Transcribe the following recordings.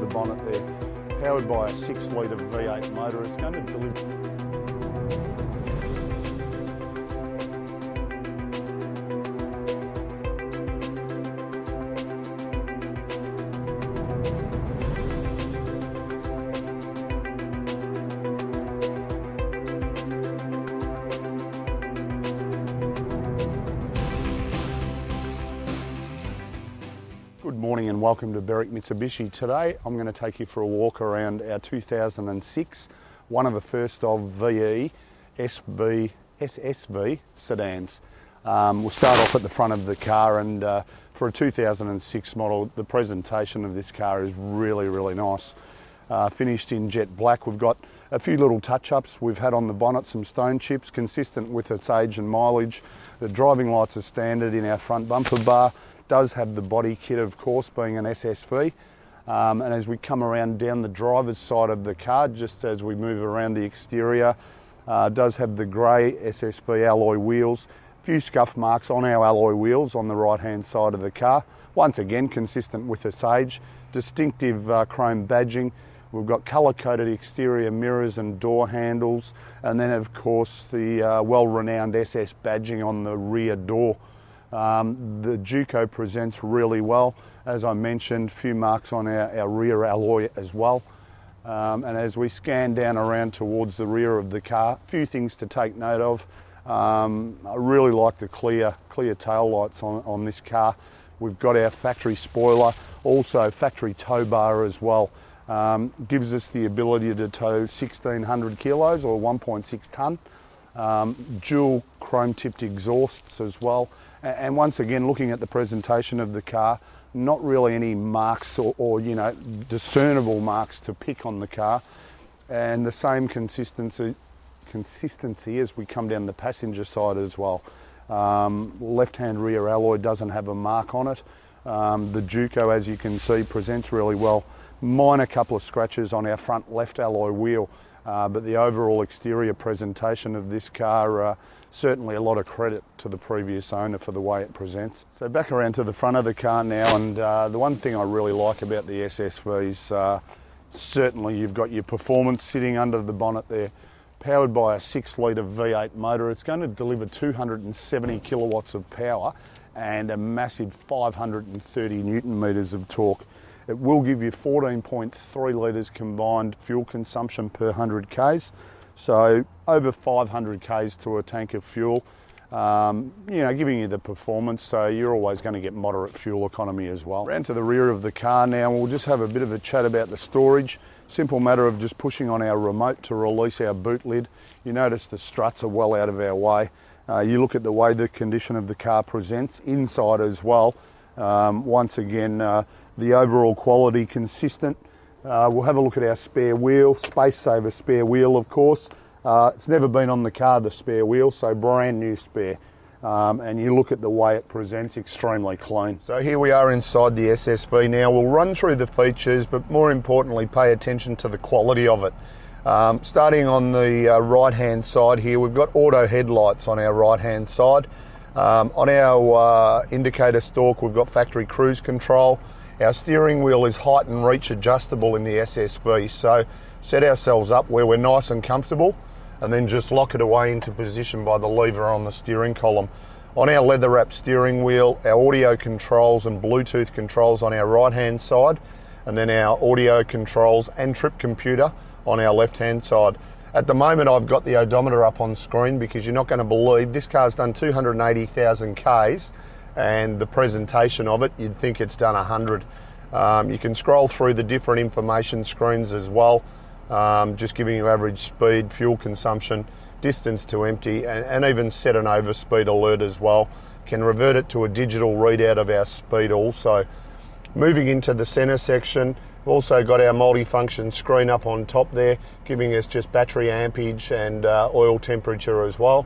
bonnet there, powered by a 6-litre V8 motor. It's going to deliver. Good morning and welcome to Berwick Mitsubishi. Today I'm going to take you for a walk around our 2006, one of the first of VE SSV sedans. We'll start off at the front of the car, and for a 2006 model, the presentation of this car is really nice. Finished in jet black. We've got a few little touch-ups we've had on the bonnet, some stone chips consistent with its age and mileage. The driving lights are standard in our front bumper bar. Does have the body kit, of course, being an SSV, and as we come around down the driver's side of the car, just as we move around the exterior, does have the grey SSV alloy wheels. A few scuff marks on our alloy wheels on the right hand side of the car, once again consistent with its age. Distinctive chrome badging. We've got colour coded exterior mirrors and door handles, and then of course the well renowned SS badging on the rear door. The Juco presents really well. As I mentioned, a few marks on our rear alloy as well. And as we scan down around towards the rear of the car, a few things to take note of. I really like the clear tail lights on this car. We've got our factory spoiler, also factory tow bar as well. Gives us the ability to tow 1600 kilos or 1.6 tonne. Dual chrome tipped exhausts as well. And once again, looking at the presentation of the car, not really any marks or discernible marks to pick on the car, and the same consistency as we come down the passenger side as well. Left-hand rear alloy doesn't have a mark on it. The Juco, as you can see, presents really well. Minor couple of scratches on our front left alloy wheel, but the overall exterior presentation of this car, certainly a lot of credit to the previous owner for the way it presents. So back around to the front of the car now, and the one thing I really like about the SSVs, certainly you've got your performance sitting under the bonnet there, powered by a 6-litre V8 motor. It's going to deliver 270 kilowatts of power and a massive 530 newton meters of torque. It will give you 14.3 litres combined fuel consumption per 100 k's. So over 500 k's to a tank of fuel, giving you the performance, so you're always going to get moderate fuel economy as well. Round to the rear of the car now, we'll just have a bit of a chat about the storage. Simple matter of just pushing on our remote to release our boot lid. You notice the struts are well out of our way. You look at the way the condition of the car presents inside as well. Once again, the overall quality consistent. We'll have a look at our spare wheel, space saver spare wheel of course. It's never been on the car, the spare wheel, so brand new spare. And you look at the way it presents, extremely clean. So here we are inside the SSV now. We'll run through the features, but more importantly pay attention to the quality of it. Starting on the right hand side here, we've got auto headlights on our right hand side. On our indicator stalk we've got factory cruise control. Our steering wheel is height and reach adjustable in the SSV, so set ourselves up where we're nice and comfortable and then just lock it away into position by the lever on the steering column. On our leather wrapped steering wheel, our audio controls and Bluetooth controls on our right hand side, and then our audio controls and trip computer on our left hand side. At the moment I've got the odometer up on screen because you're not going to believe this car's done 280,000 k's. And the presentation of it, you'd think it's done 100. You can scroll through the different information screens as well, just giving you average speed, fuel consumption, distance to empty, and even set an overspeed alert as well. Can revert it to a digital readout of our speed also. Moving into the centre section, we've also got our multifunction screen up on top there, giving us just battery ampage and oil temperature as well.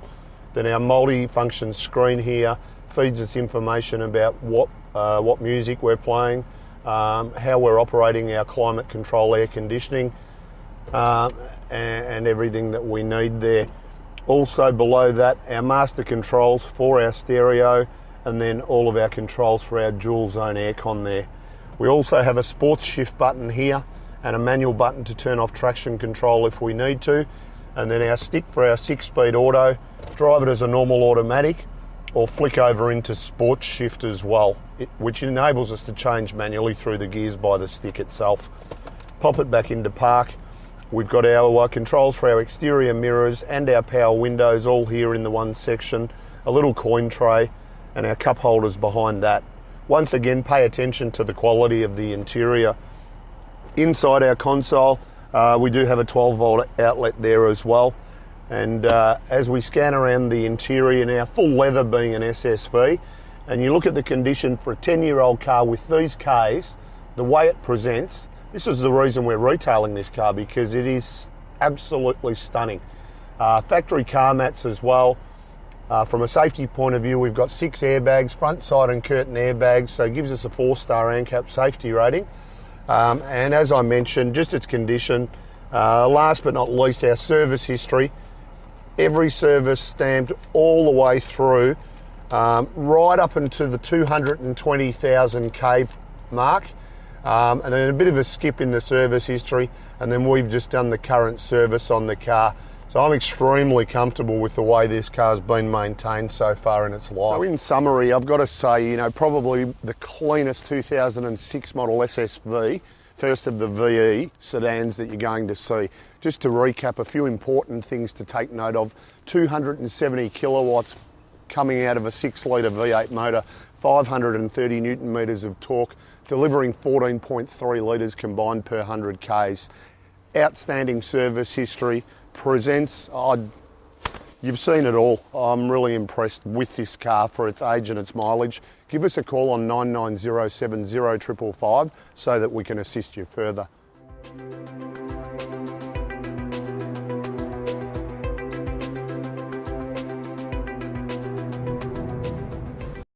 Then our multifunction screen here feeds us information about what music we're playing, how we're operating our climate control air conditioning, and everything that we need there. Also below that, our master controls for our stereo, and then all of our controls for our dual zone aircon there. We also have a sports shift button here, and a manual button to turn off traction control if we need to, and then our stick for our 6-speed auto. Drive it as a normal automatic or flick over into sports shift as well, which enables us to change manually through the gears by the stick itself. Pop it back into park. We've got our controls for our exterior mirrors and our power windows all here in the one section, a little coin tray and our cup holders behind that. Once again, pay attention to the quality of the interior. Inside our console, we do have a 12-volt outlet there as well. And as we scan around the interior now, full leather being an SSV, and you look at the condition for a 10-year-old car with these Ks, the way it presents, this is the reason we're retailing this car, because it is absolutely stunning. Factory car mats as well. From a safety point of view, we've got 6 airbags, front, side and curtain airbags, so it gives us a 4-star ANCAP safety rating. And as I mentioned, just its condition. Last but not least, our service history. Every service stamped all the way through, right up into the 220,000 K mark. And then a bit of a skip in the service history, and then we've just done the current service on the car. So I'm extremely comfortable with the way this car's been maintained so far in its life. So in summary, I've got to say, you know, probably the cleanest 2006 model SSV, first of the VE sedans that you're going to see. Just to recap, a few important things to take note of: 270 kilowatts coming out of a 6-litre V8 motor, 530 Newton meters of torque, delivering 14.3 litres combined per 100 Ks. Outstanding service history, presents, you've seen it all. I'm really impressed with this car for its age and its mileage. Give us a call on 99070 555 so that we can assist you further.